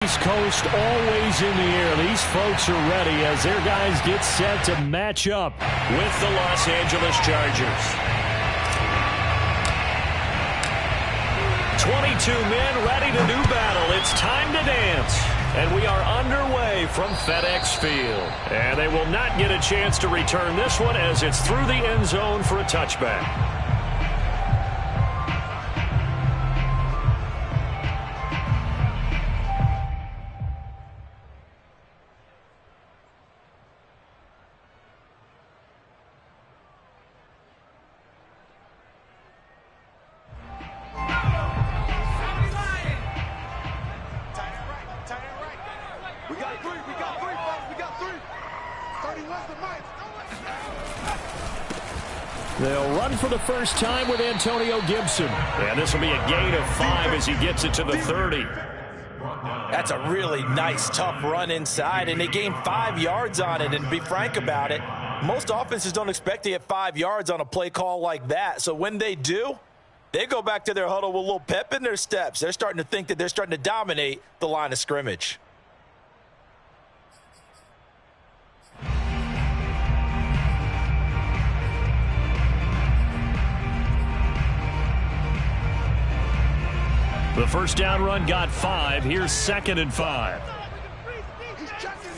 East Coast always in the air. These folks are ready as their guys get set to match up with the Los Angeles Chargers. 22 men ready to do battle. It's time to dance. And we are underway from FedEx Field. And they will not get a chance to return this one as it's through the end zone for a touchback. They'll run for the first time with Antonio Gibson. And this will be a gain of 5 as he gets it to the 30. That's a really nice, tough run inside, and they gained 5 yards on it. And to be frank about it, most offenses don't expect to get 5 yards on a play call like that. So when they do, they go back to their huddle with a little pep in their steps. They're starting to think that they're starting to dominate the line of scrimmage. The first down run got 5. Here's 2nd and 5. He's checking.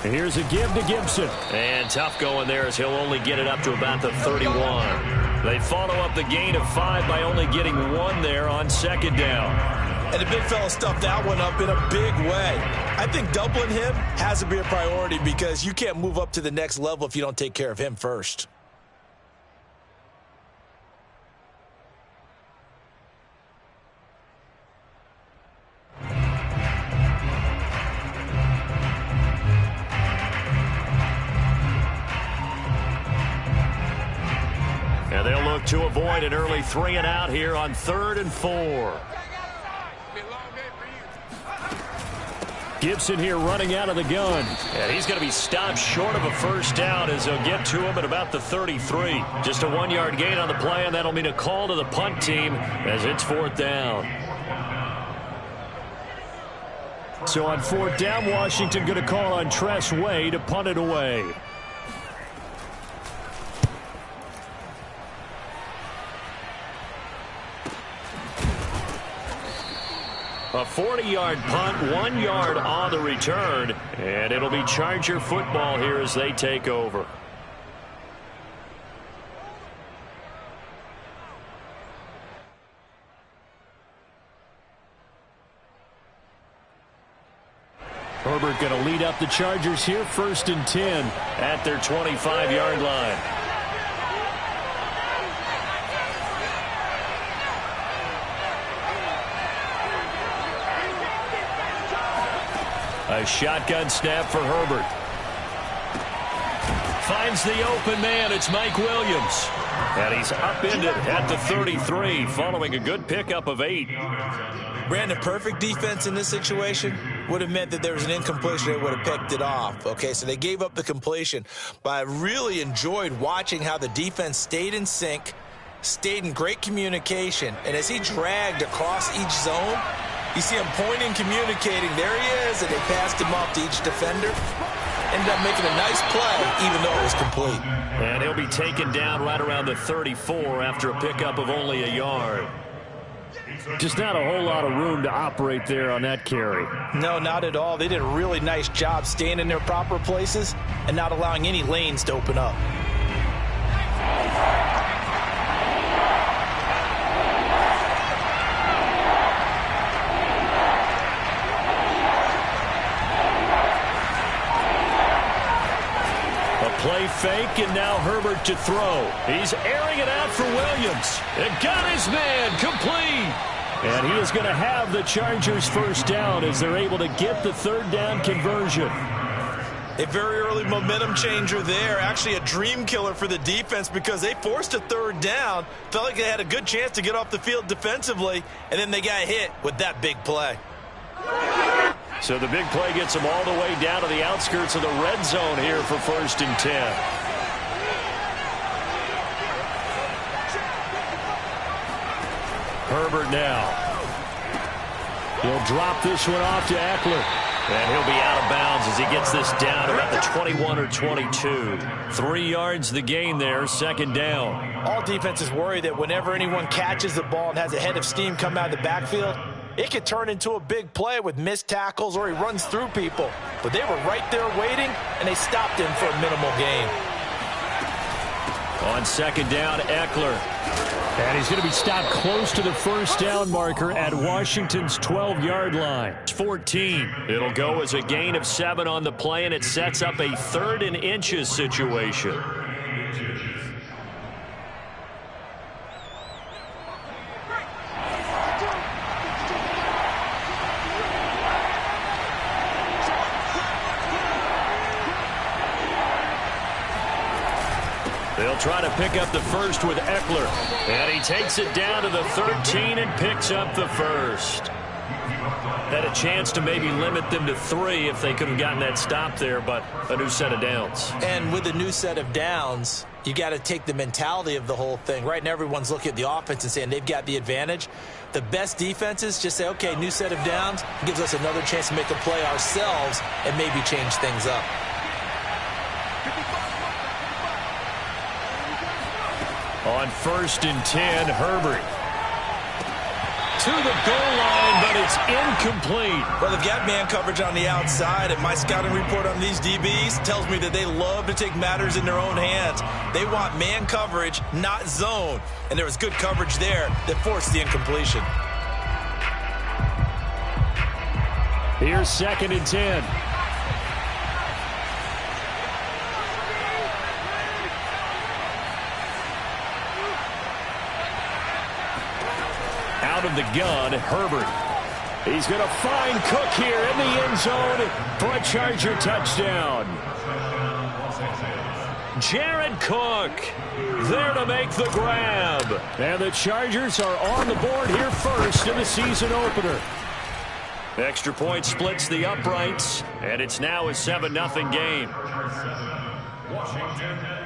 Here's a give to Gibson. And tough going there as he'll only get it up to about the 31. They follow up the gain of 5 by only getting 1 there on 2nd down. And the big fella stuffed that one up in a big way. I think doubling him has to be a priority because you can't move up to the next level if you don't take care of him first. And they'll look to avoid an early 3 and out here on 3rd and 4. Gibson here running out of the gun. And he's going to be stopped short of a first down as they'll get to him at about the 33. Just a 1-yard gain on the play, and that'll mean a call to the punt team as it's 4th down. So on 4th down, Washington going to call on Tress Way to punt it away. A 40-yard punt, 1 yard on the return, and it'll be Charger football here as they take over. Herbert going to lead up the Chargers here, 1st and 10 at their 25-yard line. A shotgun snap for Herbert. Finds the open man. It's Mike Williams. And he's upended at the 33 following a good pickup of 8. Brandon, perfect defense in this situation would have meant that there was an incompletion. They would have picked it off. Okay, so they gave up the completion. But I really enjoyed watching how the defense stayed in sync, stayed in great communication. And as he dragged across each zone, you see him pointing, communicating. There he is, and they passed him off to each defender. Ended up making a nice play, even though it was complete. And he'll be taken down right around the 34 after a pickup of only a yard. Just not a whole lot of room to operate there on that carry. No, not at all. They did a really nice job staying in their proper places and not allowing any lanes to open up. Play fake, and now Herbert to throw. He's airing it out for Williams. And got his man complete. And he is going to have the Chargers first down as they're able to get the 3rd down conversion. A very early momentum changer there. Actually a dream killer for the defense because they forced a 3rd down. Felt like they had a good chance to get off the field defensively, and then they got hit with that big play. So the big play gets them all the way down to the outskirts of the red zone here for 1st and 10. Herbert now. He'll drop this one off to Eckler. And he'll be out of bounds as he gets this down about the 21 or 22. 3 yards the gain there, second down. All defenses worry that whenever anyone catches the ball and has a head of steam come out of the backfield, it could turn into a big play with missed tackles or he runs through people. But they were right there waiting, and they stopped him for a minimal gain. On second down, Eckler. And he's going to be stopped close to the first down marker at Washington's 12-yard line. 14. It'll go as a gain of 7 on the play, and it sets up a 3rd and inches situation. They'll try to pick up the first with Eckler. And he takes it down to the 13 and picks up the first. Had a chance to maybe limit them to 3 if they could have gotten that stop there, but a new set of downs. And with a new set of downs, you got to take the mentality of the whole thing. Right now, everyone's looking at the offense and saying they've got the advantage. The best defenses just say, okay, new set of downs gives us another chance to make a play ourselves and maybe change things up. On 1st and 10, Herbert. To the goal line, but it's incomplete. Well, they've got man coverage on the outside, and my scouting report on these DBs tells me that they love to take matters in their own hands. They want man coverage, not zone. And there was good coverage there that forced the incompletion. Here's 2nd and 10. Out of the gun, Herbert. He's going to find Cook here in the end zone for a Charger touchdown. Jared Cook there to make the grab. And the Chargers are on the board here first in the season opener. Extra point splits the uprights, and it's now a 7-0 game. Washington 0.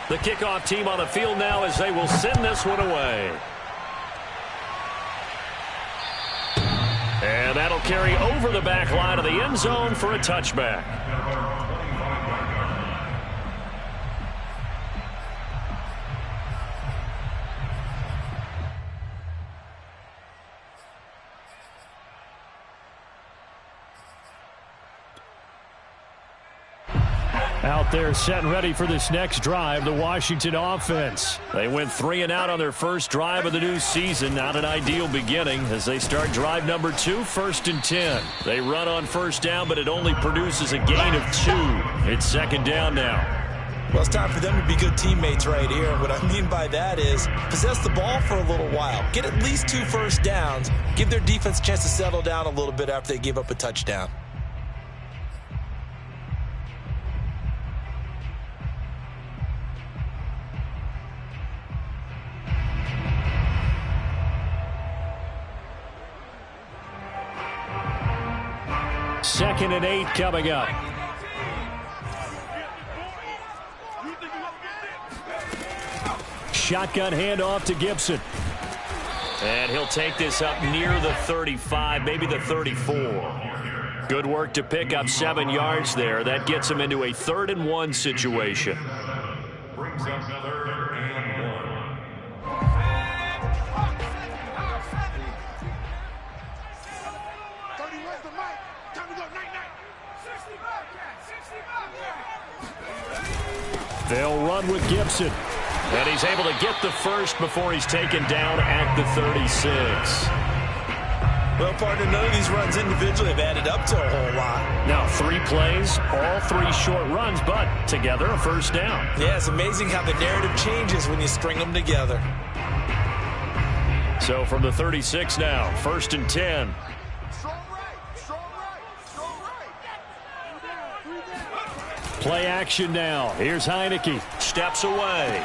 The kickoff team on the field now as they will send this one away. And that'll carry over the back line of the end zone for a touchback. Out there set and ready for this next drive, the Washington offense. They went 3 and out on their first drive of the new season. Not an ideal beginning as they start drive number 2, 1st and 10. They run on first down, but it only produces a gain of 2. It's 2nd down now. Well, it's time for them to be good teammates right here. And what I mean by that is possess the ball for a little while. Get at least 2 first downs. Give their defense a chance to settle down a little bit after they give up a touchdown. Second and 8 coming up. Shotgun handoff to Gibson. And he'll take this up near the 35, maybe the 34. Good work to pick up 7 yards there. That gets him into a 3rd and 1 situation. Brings up another 3rd and 1. They'll run with Gibson. And he's able to get the first before he's taken down at the 36. Well, partner, none of these runs individually have added up to a whole lot. Now, 3 plays, all 3 short runs, but together a first down. Yeah, it's amazing how the narrative changes when you string them together. So from the 36 now, 1st and 10. Play action now. Here's Heineke. Steps away.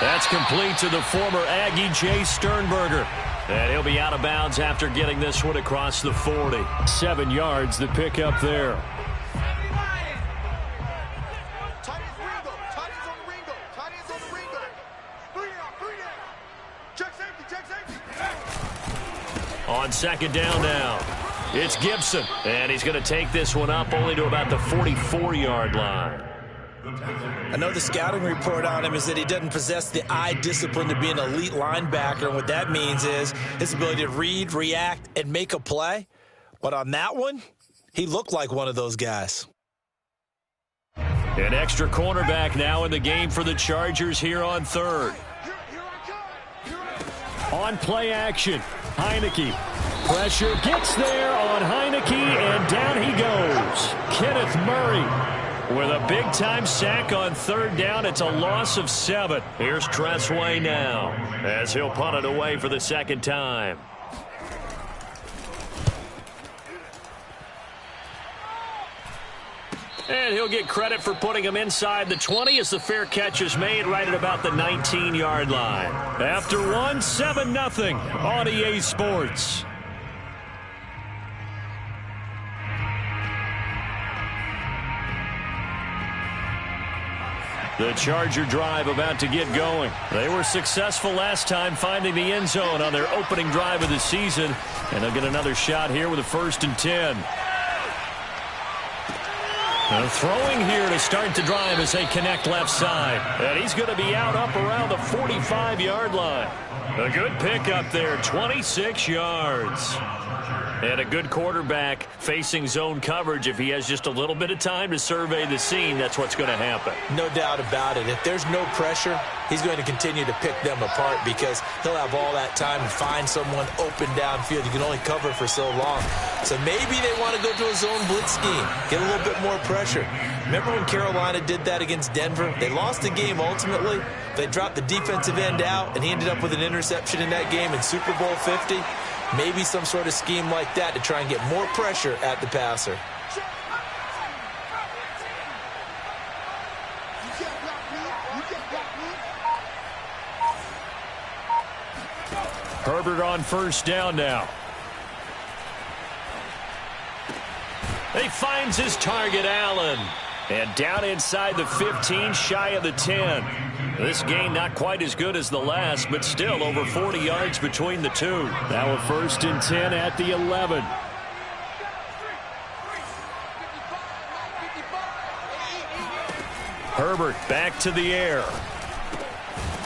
That's complete to the former Aggie, Jay Sternberger. And he'll be out of bounds after getting this one across the 40. 7 yards, the pickup there. On second down now, it's Gibson. And he's going to take this one up only to about the 44-yard line. I know the scouting report on him is that he doesn't possess the eye discipline to be an elite linebacker. And what that means is his ability to read, react, and make a play. But on that one, he looked like one of those guys. An extra cornerback now in the game for the Chargers here on third. On play action, Heineke. Pressure gets there on Heineke, and down he goes. Kenneth Murray with a big-time sack on third down. It's a loss of 7. Here's Tressway now as he'll punt it away for the second time. And he'll get credit for putting him inside the 20 as the fair catch is made right at about the 19-yard line. After one, 7-0 on EA Sports. The Charger drive about to get going. They were successful last time finding the end zone on their opening drive of the season. And they'll get another shot here with a 1st and 10. Throwing here to start the drive as they connect left side. And he's going to be out up around the 45-yard line. A good pickup there, 26 yards. And a good quarterback facing zone coverage. If he has just a little bit of time to survey the scene, that's what's going to happen. No doubt about it. If there's no pressure, he's going to continue to pick them apart because he'll have all that time to find someone open downfield. You can only cover for so long. So maybe they want to go to a zone blitz scheme, get a little bit more pressure. Remember when Carolina did that against Denver? They lost the game ultimately. They dropped the defensive end out, and he ended up with an interception in that game in Super Bowl 50. Maybe some sort of scheme like that to try and get more pressure at the passer. Herbert on 1st down now. He finds his target, Allen. And down inside the 15, shy of the 10. This gain not quite as good as the last, but still over 40 yards between the two. Now a 1st and 10 at the 11. Herbert back to the air.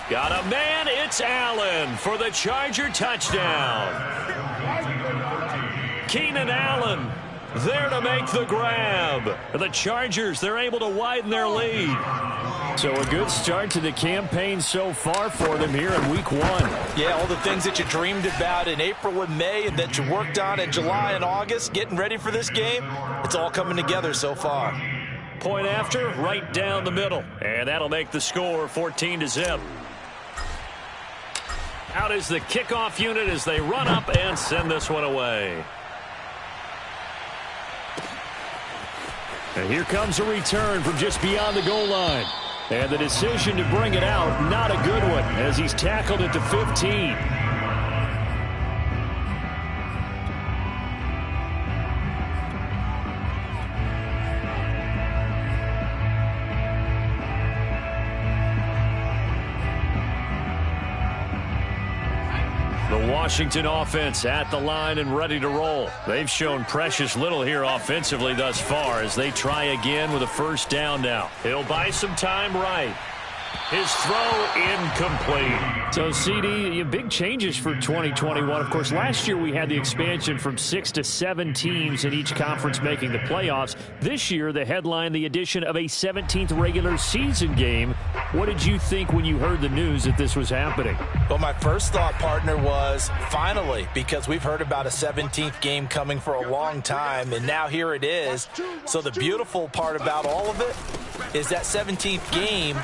Got a man, it's Allen for the Charger touchdown. Keenan Allen there to make the grab. The Chargers, they're able to widen their lead. So a good start to the campaign so far for them here in week 1. Yeah, all the things that you dreamed about in April and May and that you worked on in July and August, getting ready for this game, it's all coming together so far. Point after, right down the middle. And that'll make the score 14-0. Out is the kickoff unit as they run up and send this one away. And here comes a return from just beyond the goal line. And the decision to bring it out, not a good one, as he's tackled at the 15. The Washington offense at the line and ready to roll. They've shown precious little here offensively thus far as they try again with a 1st down now. He'll buy some time right. His throw incomplete. So, CD, big changes for 2021. Of course, last year we had the expansion from 6 to 7 teams in each conference making the playoffs. This year, the headline, the addition of a 17th regular season game. What did you think when you heard the news that this was happening? Well, my first thought, partner, was finally, because we've heard about a 17th game coming for a long time, and now here it is. So the beautiful part about all of it is that 17th game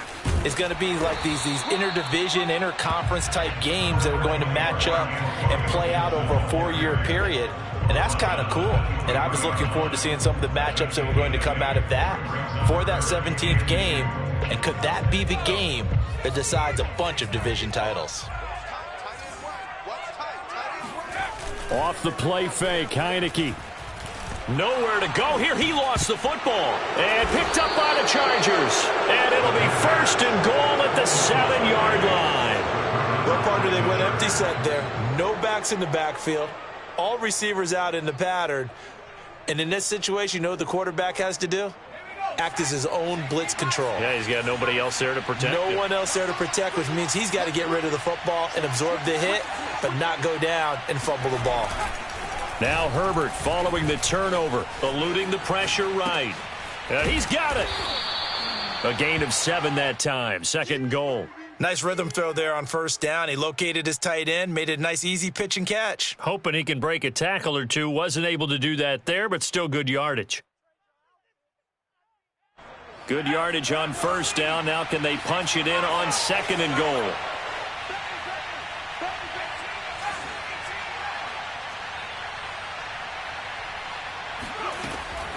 is going to be like these interdivision, interconference type games that are going to match up and play out over a 4-year period. And that's kind of cool. And I was looking forward to seeing some of the matchups that were going to come out of that for that 17th game. And could that be the game that decides a bunch of division titles? Off the play fake, Heineke. Nowhere to go here. He lost the football and picked up by the Chargers. And it'll be 1st and goal at the 7-yard line. Well, partner, they went empty set there. No backs in the backfield. all receivers out in the pattern. And in this situation, you know what the quarterback has to do? Act as his own blitz control. Yeah, he's got nobody else there to protect him. No one else there to protect, which means he's got to get rid of the football and absorb the hit, but not go down and fumble the ball. Now Herbert following the turnover, eluding the pressure right. He's got it. A gain of 7 that time, 2nd and goal. Nice rhythm throw there on 1st down. He located his tight end, made it a nice, easy pitch and catch. Hoping he can break a tackle or two. Wasn't able to do that there, but still good yardage. Good yardage on 1st down. Now can they punch it in on 2nd and goal?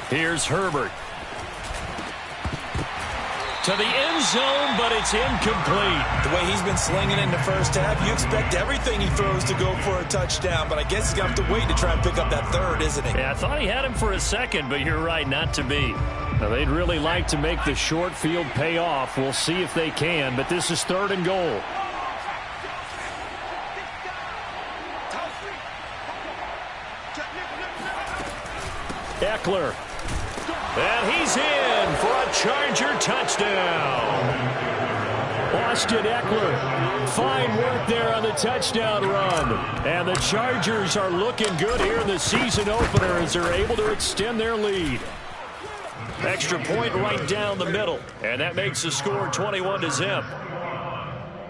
Here's Herbert. To the end zone, but it's incomplete. The way he's been slinging in the 1st half, you expect everything he throws to go for a touchdown, but I guess he's going to have to wait to try and pick up that 3rd, isn't he? Yeah, I thought he had him for a second, but you're right, not to be. Now, they'd really like to make the short field pay off. We'll see if they can, but this is 3rd and goal. Eckler. And he's in for a Charger touchdown. Austin Eckler. Fine work there on the touchdown run. And the Chargers are looking good here in the season opener as they're able to extend their lead. Extra point right down the middle. And that makes the score 21-0.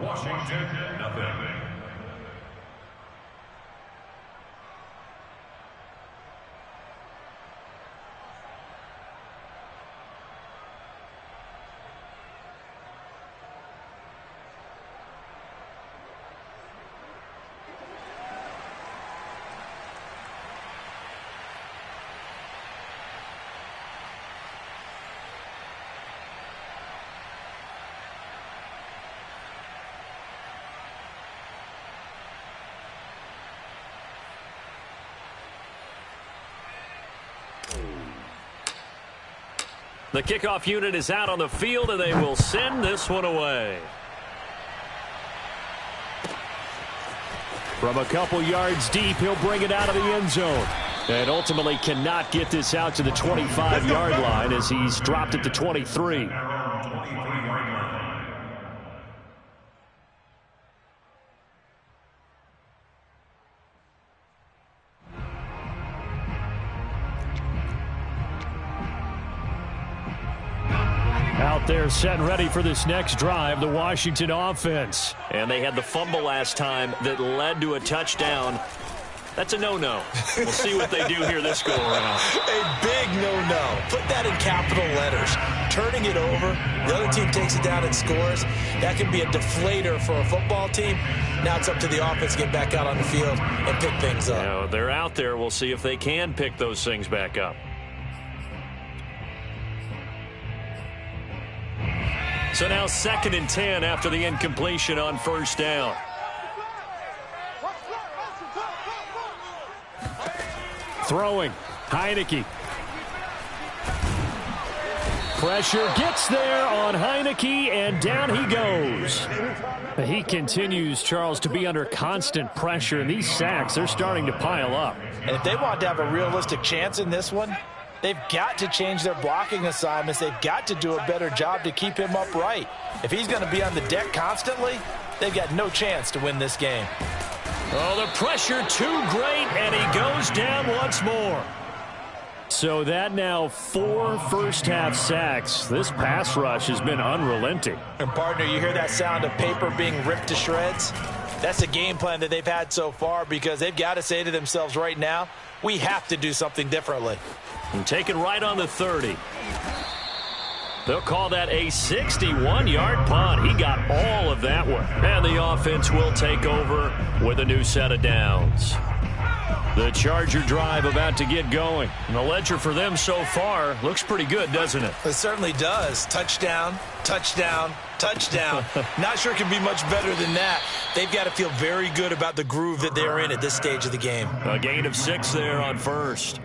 Washington, nothing. The kickoff unit is out on the field, and they will send this one away. From a couple yards deep, he'll bring it out of the end zone. And ultimately cannot get this out to the 25-yard line as he's dropped it to 23. Out there set and ready for this next drive, the Washington offense. And they had the fumble last time that led to a touchdown. That's a no-no. We'll see what they do here this go-around. A big no-no. Put that in capital letters. Turning it over, the other team takes it down and scores. That can be a deflator for a football team. Now it's up to the offense to get back out on the field and pick things up. Now, they're out there. We'll see if they can pick those things back up. So now 2nd and 10 after the incompletion on 1st down. Throwing. Heineke. Pressure gets there on Heineke, and down he goes. He continues, Charles, to be under constant pressure, and these sacks, they're starting to pile up. And if they want to have a realistic chance in this one, they've got to change their blocking assignments. They've got to do a better job to keep him upright. If he's going to be on the deck constantly, they've got no chance to win this game. Oh, the pressure too great, and he goes down once more. So that now 4 first-half sacks. This pass rush has been unrelenting. And, partner, you hear that sound of paper being ripped to shreds? That's a game plan that they've had so far because they've got to say to themselves right now, we have to do something differently. And taken right on the 30. They'll call that a 61-yard punt. He got all of that one. And the offense will take over with a new set of downs. The Charger drive about to get going. And the ledger for them so far looks pretty good, doesn't it? It certainly does. Touchdown, touchdown, touchdown. Not sure it can be much better than that. They've got to feel very good about the groove that they're in at this stage of the game. A gain of 6 there on 1st.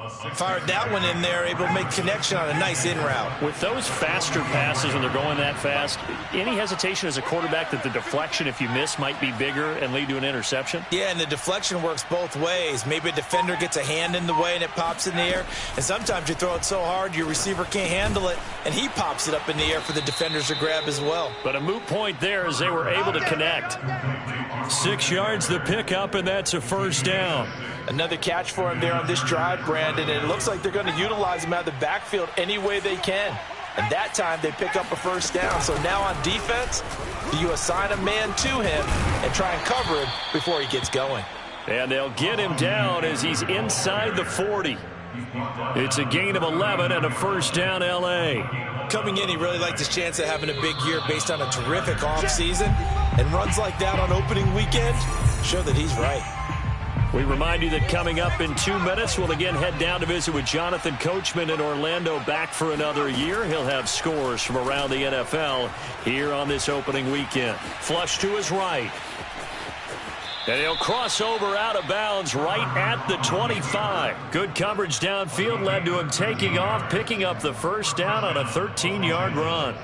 Fired that one in there, able to make connection on a nice in route. With those faster passes when they're going that fast, any hesitation as a quarterback that the deflection, if you miss, might be bigger and lead to an interception? Yeah, and the deflection works both ways. Maybe a defender gets a hand in the way and it pops in the air. And sometimes you throw it so hard your receiver can't handle it, and he pops it up in the air for the defenders to grab as well. But a moot point there as they were able to connect. 6 yards the pickup, and that's a first down. Another catch for him there on this drive, Brandon, and it looks like they're going to utilize him out of the backfield any way they can. And that time they pick up a first down. So now on defense, do you assign a man to him and try and cover him before he gets going? And they'll get him down as he's inside the 40. It's a gain of 11 and a first down, L.A. Coming in, he really liked his chance of having a big year based on a terrific offseason. And runs like that on opening weekend show that he's right. We remind you that coming up in 2 minutes, we'll again head down to visit with Jonathan Coachman in Orlando, back for another year. He'll have scores from around the NFL here on this opening weekend. Flush to his right. And he'll cross over out of bounds right at the 25. Good coverage downfield led to him taking off, picking up the first down on a 13-yard run.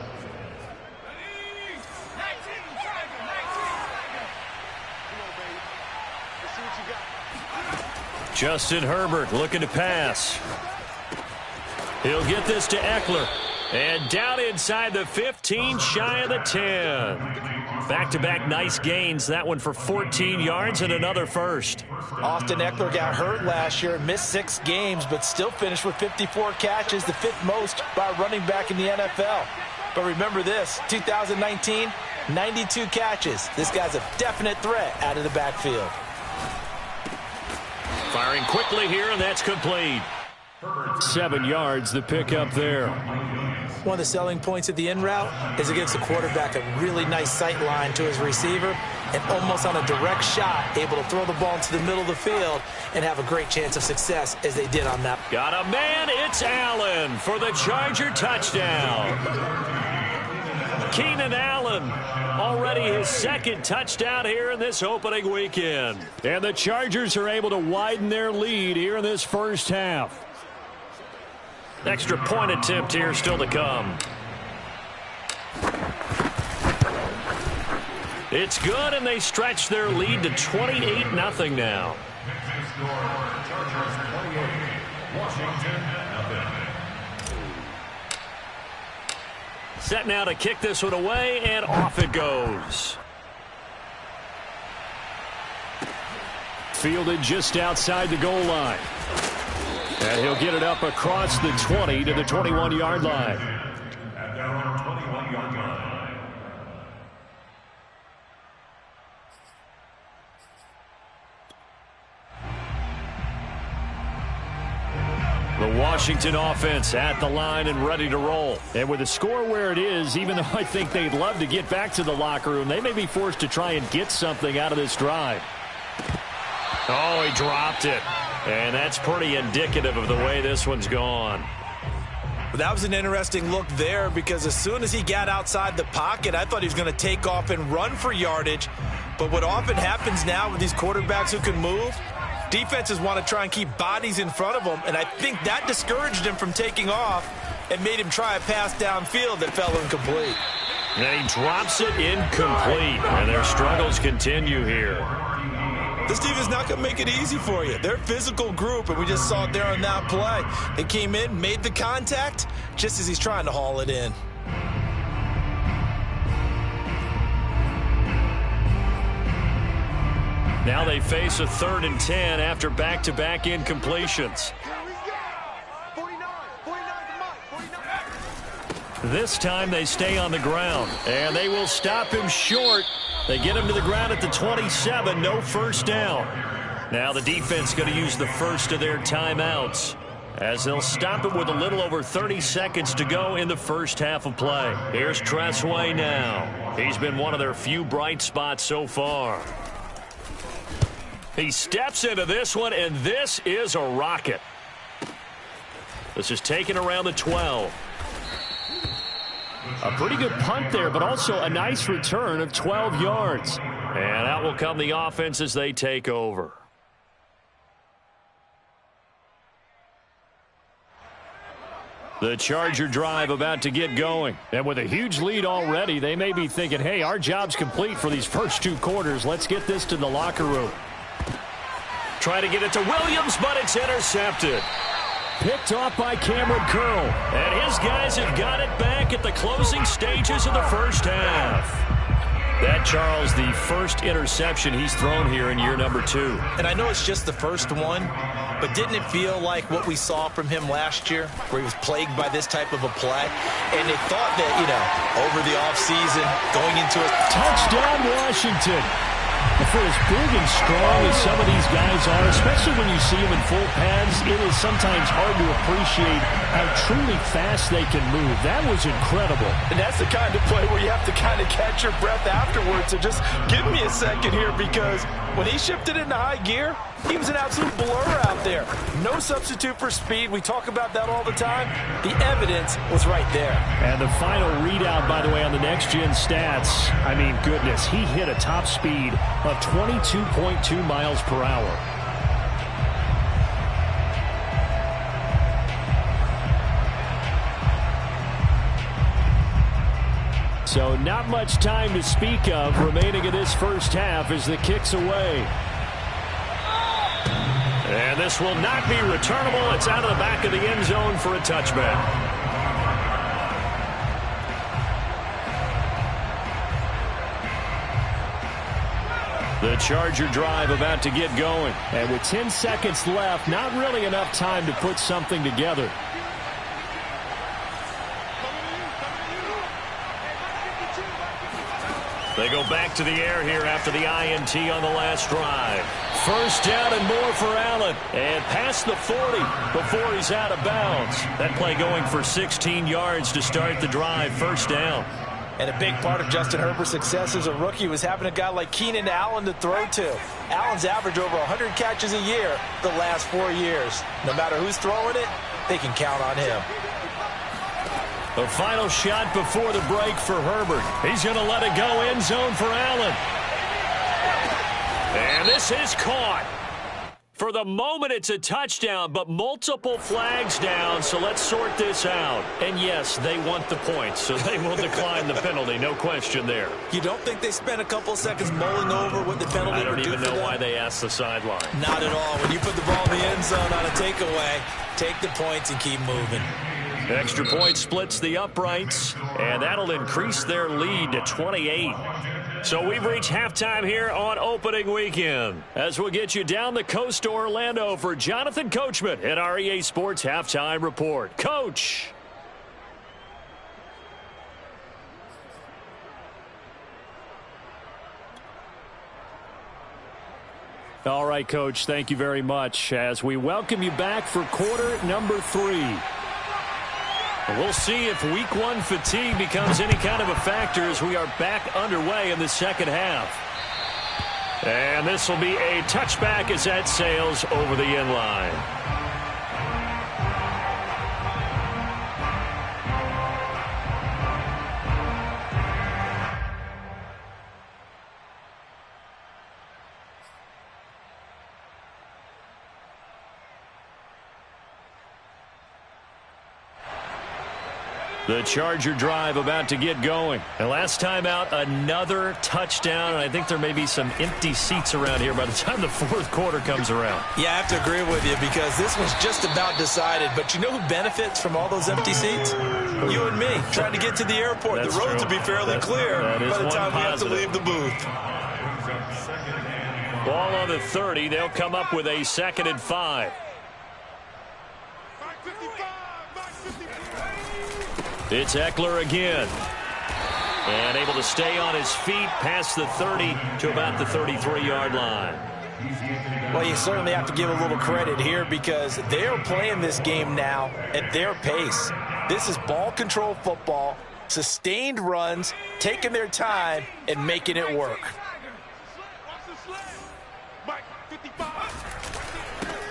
Justin Herbert looking to pass. He'll get this to Eckler. And down inside the 15, shy of the 10. Back-to-back nice gains. That one for 14 yards and another first. Austin Eckler got hurt last year, missed 6 games, but still finished with 54 catches, the 5th most by a running back in the NFL. But remember this, 2019, 92 catches. This guy's a definite threat out of the backfield. Firing quickly here, and that's complete. 7 yards, the pickup there. One of the selling points of the in route is it gives the quarterback a really nice sight line to his receiver and almost on a direct shot able to throw the ball into the middle of the field and have a great chance of success as they did on that. Got a man, it's Allen for the Charger touchdown. Keenan Allen, already his 2nd touchdown here in this opening weekend. And the Chargers are able to widen their lead here in this first half. Extra point attempt here still to come. It's good, and they stretch their lead to 28-0 now. Set now to kick this one away, and off it goes. Fielded just outside the goal line. And he'll get it up across the 20 to the 21-yard line. At their own 21-yard line. The Washington offense at the line and ready to roll. And with the score where it is, even though I think they'd love to get back to the locker room, they may be forced to try and get something out of this drive. Oh, he dropped it. And that's pretty indicative of the way this one's gone. Well, that was an interesting look there because as soon as he got outside the pocket, I thought he was going to take off and run for yardage. But what often happens now with these quarterbacks who can move, defenses want to try and keep bodies in front of them, and I think that discouraged him from taking off and made him try a pass downfield that fell incomplete. And he drops it incomplete, and their struggles continue here. This team is not going to make it easy for you. They're a physical group, and we just saw it there on that play. They came in, made the contact, just as he's trying to haul it in. Now they face a 3rd and 10 after back-to-back incompletions. This time they stay on the ground, and they will stop him short. They get him to the ground at the 27, no first down. Now the defense going to use the first of their timeouts as they'll stop him with a little over 30 seconds to go in the first half of play. Here's Tressway now. He's been one of their few bright spots so far. He steps into this one, and this is a rocket. This is taken around the 12. A pretty good punt there, but also a nice return of 12 yards. And out will come the offense as they take over. The Charger drive about to get going. And with a huge lead already, they may be thinking, hey, our job's complete for these first 2 quarters. Let's get this to the locker room. Try to get it to Williams, but it's intercepted. Picked off by Cameron Curl. And his guys have got it back at the closing stages of the first half. That, Charles, the first interception he's thrown here in year number 2. And I know it's just the first one, but didn't it feel like what we saw from him last year, where he was plagued by this type of a play? And they thought that, over the offseason, going into a touchdown, Washington. For as big and strong as some of these guys are, especially when you see them in full pads, it is sometimes hard to appreciate how truly fast they can move. That was incredible. And that's the kind of play where you have to kind of catch your breath afterwards. So just give me a second here, because when he shifted into high gear, he was an absolute blur out there. No substitute for speed. We talk about that all the time. The evidence was right there. And the final readout, by the way, on the next-gen stats, I mean, goodness, he hit a top speed of 22.2 miles per hour. So not much time to speak of remaining in this first half as the kick's away. And this will not be returnable. It's out of the back of the end zone for a touchback. The Charger drive about to get going. And with 10 seconds left, not really enough time to put something together. They go back to the air here after the INT on the last drive. First down and more for Allen. And past the 40 before he's out of bounds. That play going for 16 yards to start the drive. First down. And a big part of Justin Herbert's success as a rookie was having a guy like Keenan Allen to throw to. Allen's averaged over 100 catches a year the last 4 years. No matter who's throwing it, they can count on him. The final shot before the break for Herbert. He's going to let it go end zone for Allen. And this is caught. For the moment, it's a touchdown, but multiple flags down, so let's sort this out. And yes, they want the points, so they will decline the penalty, no question there. You don't think they spent a couple seconds mulling over what the penalty would do for them? I don't even know why they asked the sideline. Not at all. When you put the ball in the end zone on a takeaway, take the points and keep moving. Extra point splits the uprights, and that'll increase their lead to 28. So we've reached halftime here on opening weekend. As we'll get you down the coast to Orlando for Jonathan Coachman at our EA Sports Halftime Report. Coach. All right, Coach, thank you very much as we welcome you back for quarter number 3. We'll see if week 1 fatigue becomes any kind of a factor as we are back underway in the second half. And this will be a touchback as that sails over the end line. The Charger drive about to get going. And last time out, another touchdown. And I think there may be some empty seats around here by the time the fourth quarter comes around. Yeah, I have to agree with you because this was just about decided. But you know who benefits from all those empty seats? You and me, trying to get to the airport. That's the roads true. will be fairly clear by the time we have to leave the booth. Ball on the 30. They'll come up with a 2nd and 5. It's Eckler again. And able to stay on his feet past the 30 to about the 33-yard line. Well, you certainly have to give a little credit here because they are playing this game now at their pace. This is ball control football, sustained runs, taking their time, and making it work.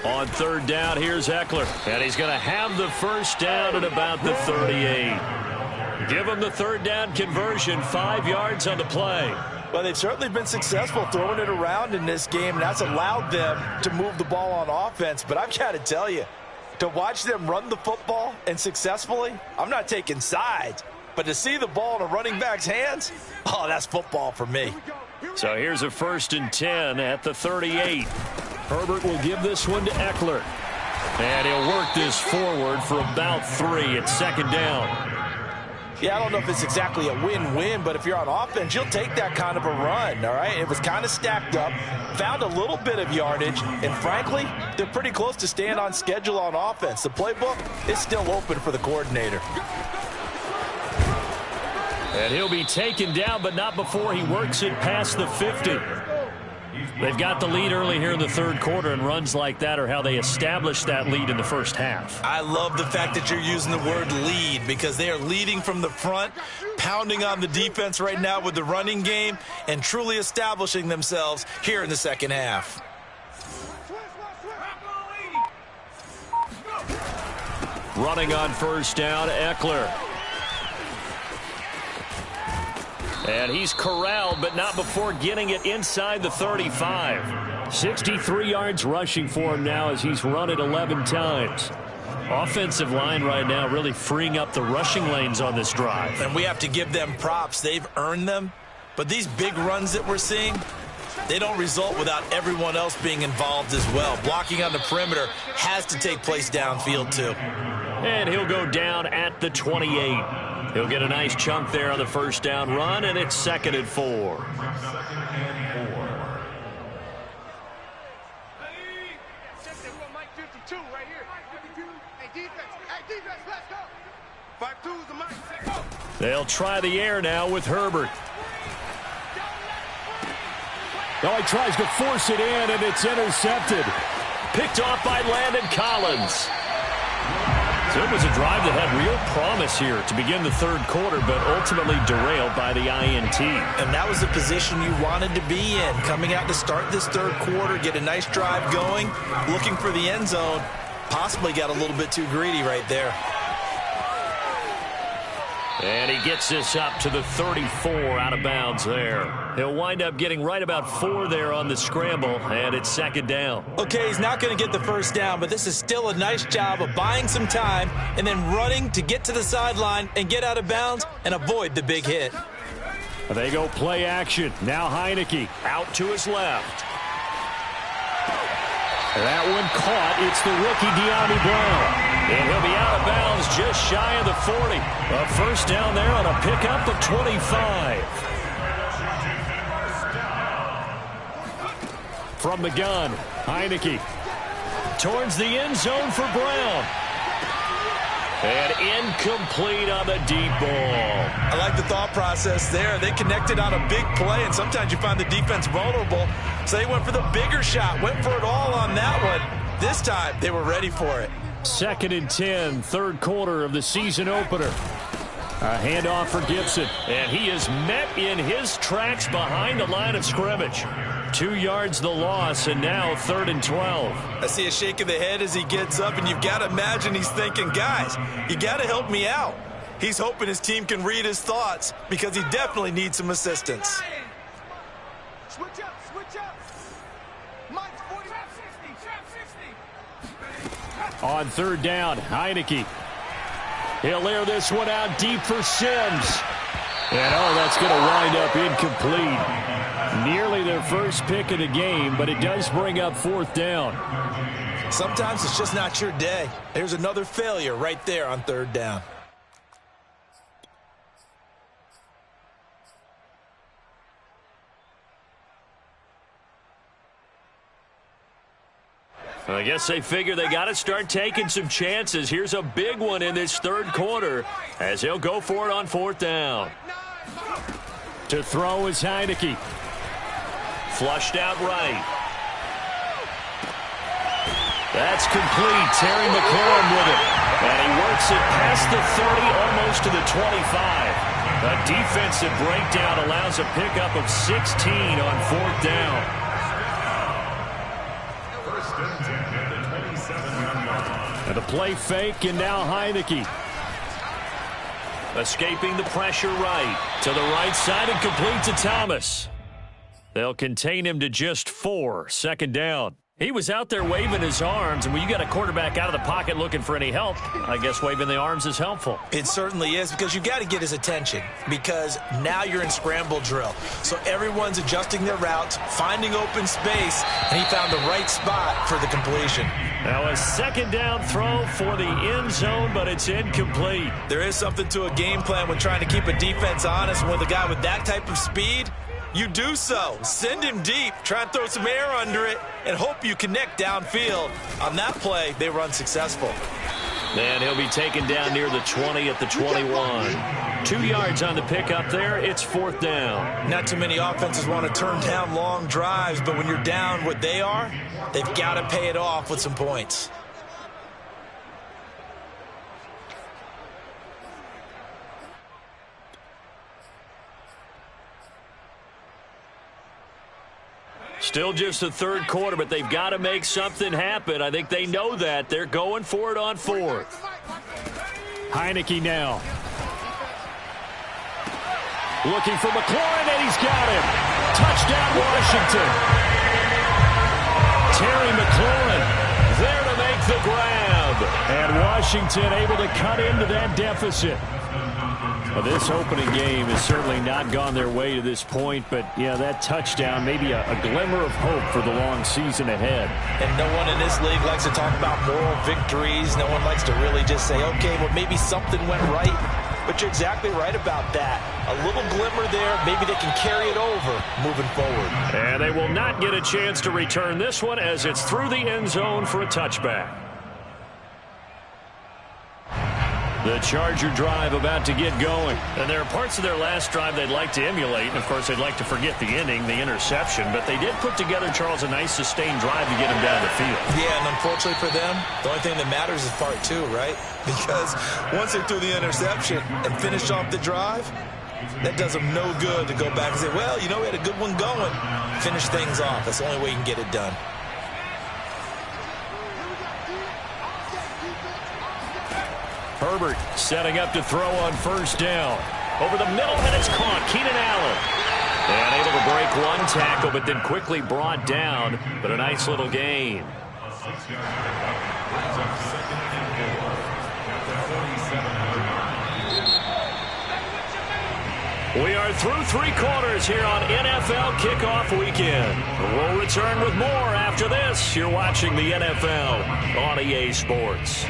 On 3rd down, here's Eckler. And he's going to have the first down at about the 38. Give him the 3rd down conversion, 5 yards on the play. Well, they've certainly been successful throwing it around in this game, and that's allowed them to move the ball on offense. But I've got to tell you, To watch them run the football and successfully, I'm not taking sides. But to see the ball in a running back's hands, oh, that's football for me. So here's a 1st and 10 at the 38. Herbert will give this one to Eckler. And he'll work this forward for about 3 at 2nd down. Yeah, I don't know if it's exactly a win-win, but if you're on offense, you'll take that kind of a run, all right? It was kind of stacked up, found a little bit of yardage, and frankly, they're pretty close to staying on schedule on offense. The playbook is still open for the coordinator. And he'll be taken down, but not before he works it past the 50. They've got the lead early here in the 3rd quarter, and runs like that are how they established that lead in the 1st half. I love the fact that you're using the word lead because they are leading from the front, pounding on the defense right now with the running game, and truly establishing themselves here in the 2nd half. Running on 1st down, Eckler. And he's corralled, but not before getting it inside the 35. 63 yards rushing for him now as he's run it 11 times. Offensive line right now really freeing up the rushing lanes on this drive. And we have to give them props. They've earned them. But these big runs that we're seeing, they don't result without everyone else being involved as well. Blocking on the perimeter has to take place downfield too. And he'll go down at the 28. He'll get a nice chunk there on the 1st down run, and it's 2nd and 4. They'll try the air now with Herbert. Oh, he tries to force it in, and it's intercepted. Picked off by Landon Collins. So it was a drive that had real promise here to begin the 3rd quarter, but ultimately derailed by the INT. And that was the position you wanted to be in. Coming out to start this 3rd quarter, get a nice drive going, looking for the end zone. Possibly got a little bit too greedy right there. And he gets this up to the 34 out of bounds there. He'll wind up getting right about 4 there on the scramble, and it's 2nd down. Okay, he's not going to get the 1st down, but this is still a nice job of buying some time and then running to get to the sideline and get out of bounds and avoid the big hit. They go play action. Now Heineke out to his left. That one caught. It's the rookie De'Ami Brown. And he'll be out of bounds just shy of the 40. A 1st down there on a pickup of 25. From the gun, Heineke towards the end zone for Brown. And incomplete on the deep ball. I like the thought process there. They connected on a big play, and sometimes you find the defense vulnerable. So they went for the bigger shot, went for it all on that one. This time, they were ready for it. 2nd and 10, 3rd quarter of the season opener. A handoff for Gibson, and he is met in his tracks behind the line of scrimmage. 2 yards the loss, and now 3rd and 12. I see a shake of the head as he gets up, and you've got to imagine he's thinking, guys, you got to help me out. He's hoping his team can read his thoughts because he definitely needs some assistance. Switch up, switch up. Mike's 40, 60. On 3rd down, Heineke. He'll air this one out deep for Sims. And, oh, that's going to wind up incomplete. Nearly their first pick of the game, but it does bring up 4th down. Sometimes it's just not your day. There's another failure right there on 3rd down. I guess they figure they got to start taking some chances. Here's a big one in this 3rd quarter as he'll go for it on 4th down. To throw is Heineke. Flushed out right. That's complete. Terry McLaurin with it. And he works it past the 30, almost to the 25. A defensive breakdown allows a pickup of 16 on 4th down. And the play fake, and now Heineke. Escaping the pressure right. To the right side and complete to Thomas. They'll contain him to just 4. 2nd down. He was out there waving his arms, and when you got a quarterback out of the pocket looking for any help, I guess waving the arms is helpful. It certainly is, because you got to get his attention, because now you're in scramble drill. So everyone's adjusting their routes, finding open space, and he found the right spot for the completion. Now a second down throw for the end zone, but it's incomplete. There is something to a game plan when trying to keep a defense honest. With a guy with that type of speed, you do so. Send him deep, try and throw some air under it, and hope you connect downfield. On that play, they were unsuccessful. And he'll be taken down near the 20 at the 21. 2 yards on the pickup there. It's fourth down. Not too many offenses want to turn down long drives, but when you're down what they are, they've got to pay it off with some points. Still just the third quarter, but they've got to make something happen. I think they know that. They're going for it on fourth. Heineke now. Looking for McLaurin, and he's got him. Touchdown, Washington. Terry McLaurin there to make the grab. And Washington able to cut into that deficit. Well, this opening game has certainly not gone their way to this point, but, yeah, that touchdown, maybe a glimmer of hope for the long season ahead. And no one in this league likes to talk about moral victories. No one likes to really just say, okay, well, maybe something went right. But you're exactly right about that. A little glimmer there. Maybe they can carry it over moving forward. And they will not get a chance to return this one as it's through the end zone for a touchback. The Charger drive about to get going. And there are parts of their last drive they'd like to emulate. And, of course, they'd like to forget the ending, the interception. But they did put together, Charles, a nice sustained drive to get him down the field. Yeah, and unfortunately for them, the only thing that matters is part two, right? Because once they threw the interception and finished off the drive, that does them no good to go back and say, well, you know, we had a good one going. Finish things off. That's the only way you can get it done. Herbert setting up to throw on first down. Over the middle, and it's caught. Keenan Allen. And able to break one tackle, but then quickly brought down. But a nice little gain. We are through three quarters here on NFL Kickoff Weekend. We'll return with more after this. You're watching the NFL on EA Sports.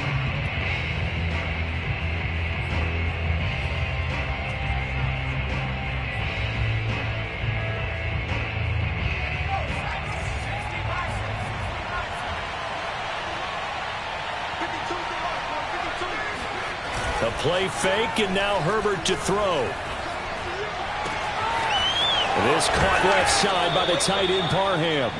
A play fake, and now Herbert to throw. This caught left side by the tight end Parham.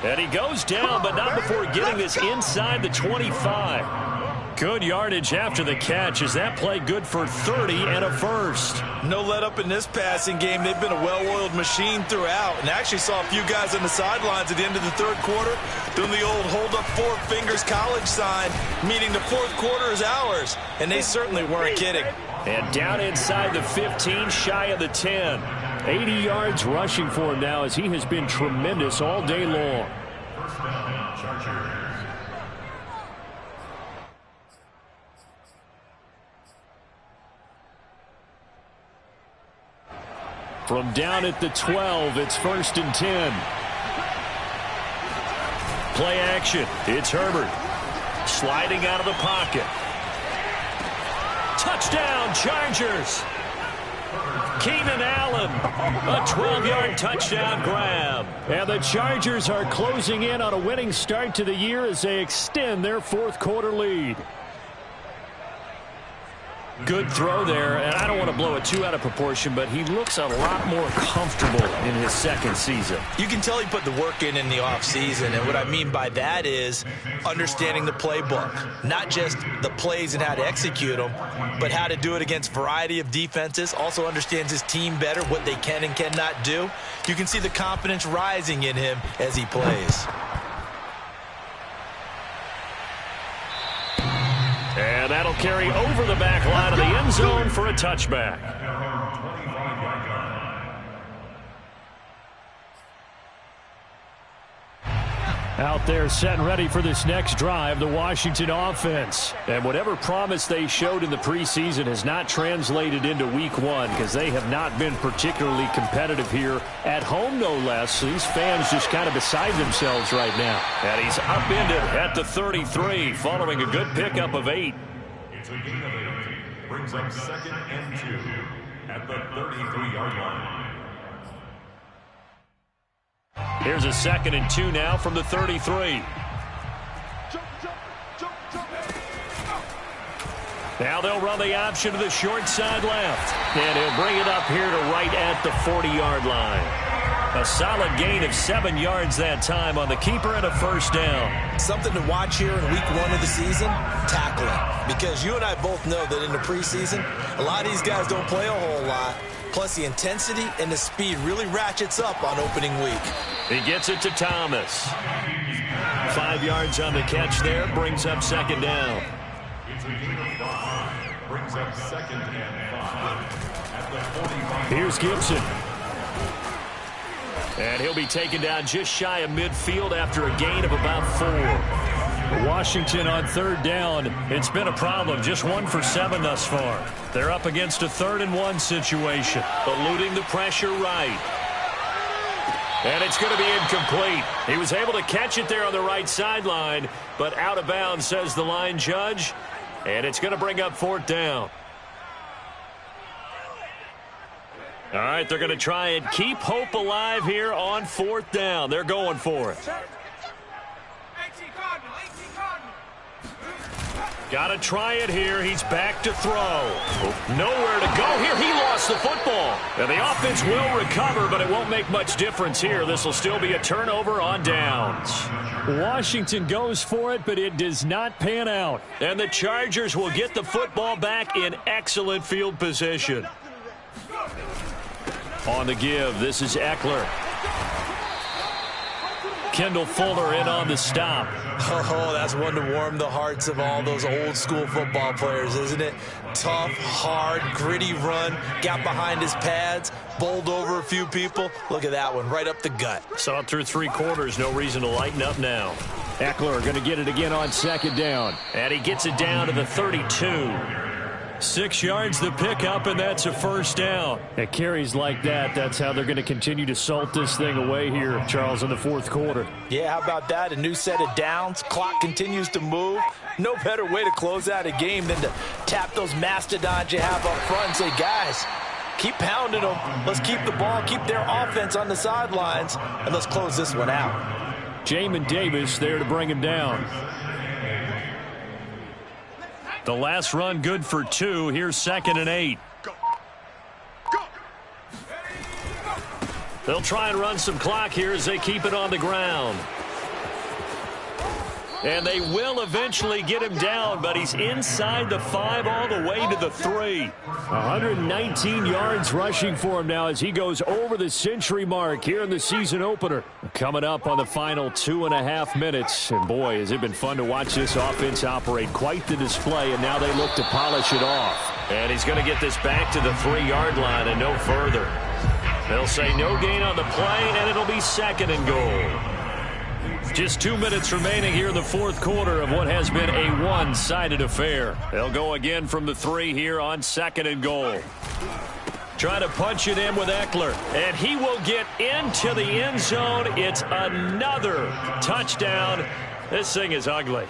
And he goes down, but not before getting this inside the 25. Good yardage after the catch. Is that play good for 30 and a first? No let up in this passing game. They've been a well-oiled machine throughout. And actually saw a few guys on the sidelines at the end of the third quarter doing the old hold up four fingers college sign, meaning the fourth quarter is ours. And they certainly weren't kidding. And down inside the 15, shy of the 10. 80 yards rushing for him now as he has been tremendous all day long. First down, Chargers. From down at the 12, it's 1st and 10. Play action. It's Herbert. Sliding out of the pocket. Touchdown, Chargers. Keenan Allen, a 12-yard touchdown grab. And the Chargers are closing in on a winning start to the year as they extend their fourth quarter lead. Good throw there, and I don't want to blow it too out of proportion, but he looks a lot more comfortable in his second season. You can tell he put the work in the offseason, and what I mean by that is understanding the playbook. Not just the plays and how to execute them, but how to do it against a variety of defenses. Also understands his team better, what they can and cannot do. You can see the confidence rising in him as he plays. And that'll carry over the back line of the end zone for a touchback. Out there set and ready for this next drive, the Washington offense. And whatever promise they showed in the preseason has not translated into week one because they have not been particularly competitive here at home, no less. These fans just kind of beside themselves right now. And he's upended at the 33 following a good pickup of 8. It's a gain of 8. Brings up 2nd and 2 at the 33-yard line. Here's a 2nd and 2 now from the 33. Now they'll run the option to the short side left. And he'll bring it up here to right at the 40-yard line. A solid gain of 7 yards that time on the keeper and a first down. Something to watch here in week one of the season, tackling. Because you and I both know that in the preseason, a lot of these guys don't play a whole lot. Plus, the intensity and the speed really ratchets up on opening week. He gets it to Thomas. 5 yards on the catch there, brings up 2nd down. It's a gain of 5. Brings up 2nd and 5 at the 45. Here's Gibson. And he'll be taken down just shy of midfield after a gain of about 4. Washington on 3rd down. It's been a problem. Just 1 for 7 thus far. They're up against a 3rd and 1 situation. Eluding the pressure right. And it's going to be incomplete. He was able to catch it there on the right sideline, but out of bounds, says the line judge. And it's going to bring up 4th down. All right, they're going to try and keep hope alive here on 4th down. They're going for it. Got to try it here. He's back to throw. Nowhere to go here. He lost the football. And the offense will recover, but it won't make much difference here. This will still be a turnover on downs. Washington goes for it, but it does not pan out. And the Chargers will get the football back in excellent field position. On the give, this is Eckler. Kendall Fuller in on the stop. Oh, that's one to warm the hearts of all those old school football players, isn't it? Tough, hard, gritty run. Got behind his pads, bowled over a few people. Look at that one, right up the gut. Saw it through 3 quarters. No reason to lighten up now. Eckler going to get it again on 2nd down. And he gets it down to the 32. 6 yards the pickup, and that's a first down. At carries like that, that's how they're going to continue to salt this thing away here, Charles, in the 4th quarter. Yeah, how about that? A new set of downs. Clock continues to move. No better way to close out a game than to tap those mastodons you have up front and say, guys, keep pounding them. Let's keep the ball, keep their offense on the sidelines, and let's close this one out. Jamin Davis there to bring him down. The last run good for 2. Here's 2nd and 8. They'll try and run some clock here as they keep it on the ground. And they will eventually get him down, but he's inside the 5 all the way to the 3. 119 yards rushing for him now as he goes over the century mark here in the season opener. Coming up on the final 2.5 minutes. And boy, has it been fun to watch this offense operate. Quite the display, and now they look to polish it off. And he's going to get this back to the 3-yard line and no further. They'll say no gain on the play, and it'll be 2nd and goal. Just 2 minutes remaining here in the 4th quarter of what has been a one-sided affair. They'll go again from the 3 here on 2nd and goal. Trying to punch it in with Eckler, and he will get into the end zone. It's another touchdown. This thing is ugly.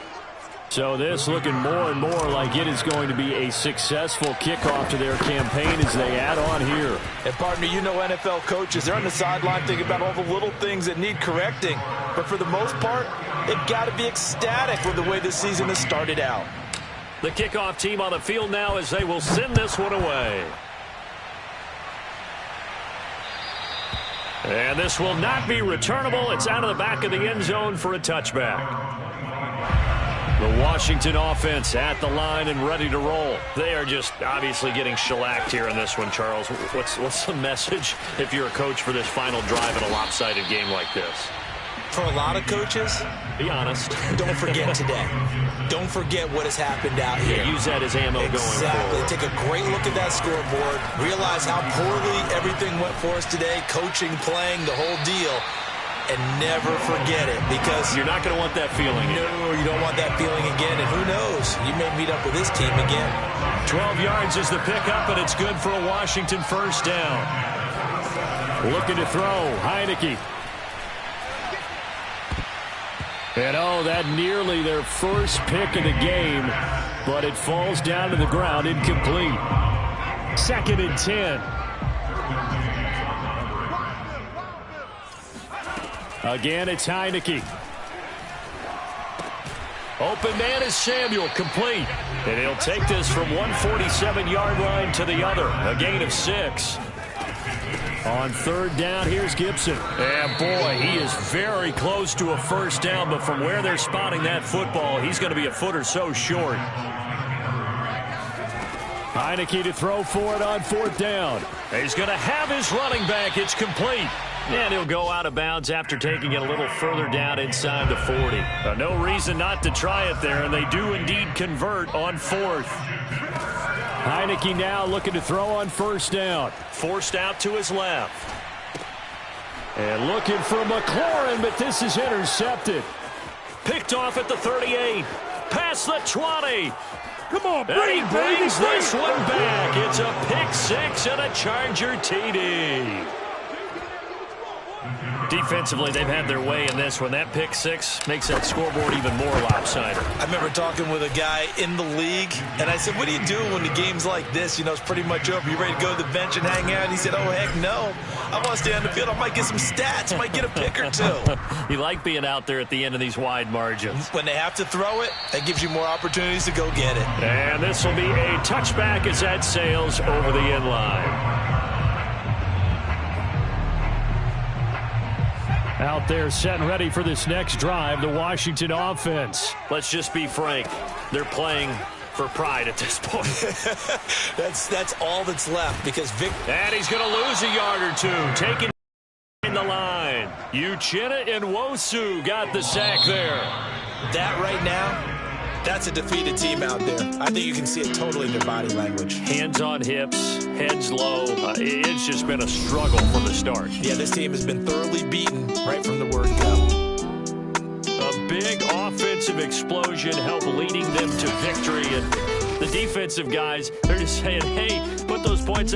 So this looking more and more like it is going to be a successful kickoff to their campaign as they add on here. And, partner, you know NFL coaches, they're on the sideline thinking about all the little things that need correcting. But for the most part, they've got to be ecstatic with the way this season has started out. The kickoff team on the field now as they will send this one away. And this will not be returnable. It's out of the back of the end zone for a touchback. The Washington offense at the line and ready to roll. They are just obviously getting shellacked here in this one, Charles. What's the message if you're a coach for this final drive in a lopsided game like this? For a lot of coaches, be honest. Don't forget today. Don't forget what has happened out here. Use that as ammo going forward. Exactly. Take a great look at that scoreboard. Realize how poorly everything went for us today. Coaching, playing, the whole deal. and never forget it, because you're not going to want that feeling. No, you don't want that feeling again, and who knows? You may meet up with this team again. 12 yards is the pickup, and it's good for a Washington first down. Looking to throw, Heineke. And that nearly their first pick of the game, but it falls down to the ground, incomplete. 2nd and 10. Again, it's Heineke. Open man is Samuel, complete. And he'll take this from 147-yard line to the other. A gain of 6. On 3rd down, here's Gibson. And boy, he is very close to a first down, but from where they're spotting that football, he's going to be a foot or so short. Heineke to throw for it on 4th down. He's going to have his running back. It's complete. And he'll go out of bounds after taking it a little further down inside the 40. No reason not to try it there, and they do indeed convert on 4th. Heineke now looking to throw on 1st down. Forced out to his left. And looking for McLaurin, but this is intercepted. Picked off at the 38. Past the 20. Come on, and he brings this one back. It's a pick 6 and a Charger TD. Defensively, they've had their way in this one. That pick 6 makes that scoreboard even more lopsided. I remember talking with a guy in the league, and I said, what do you do when the game's like this? You know, it's pretty much over. You ready to go to the bench and hang out? And he said, oh, heck no. I want to stay on the field. I might get some stats. Might get a pick or two. You like being out there at the end of these wide margins. When they have to throw it, that gives you more opportunities to go get it. And this will be a touchback as that sails over the end line. Out there set and ready for this next drive, the Washington offense. Let's just be frank. They're playing for pride at this point. That's all that's left, because Vic... And he's going to lose a yard or two. Taking in the line. Uchenna and Nwosu got the sack there. That right now, that's a defeated team out there. I think you can see it totally in their body language. Hands on hips, heads low. It's just been a struggle from the start. Yeah, this team has been thoroughly beaten right from the word go. A big offensive explosion helped leading them to victory. And the defensive guys, they're just saying, hey, put those points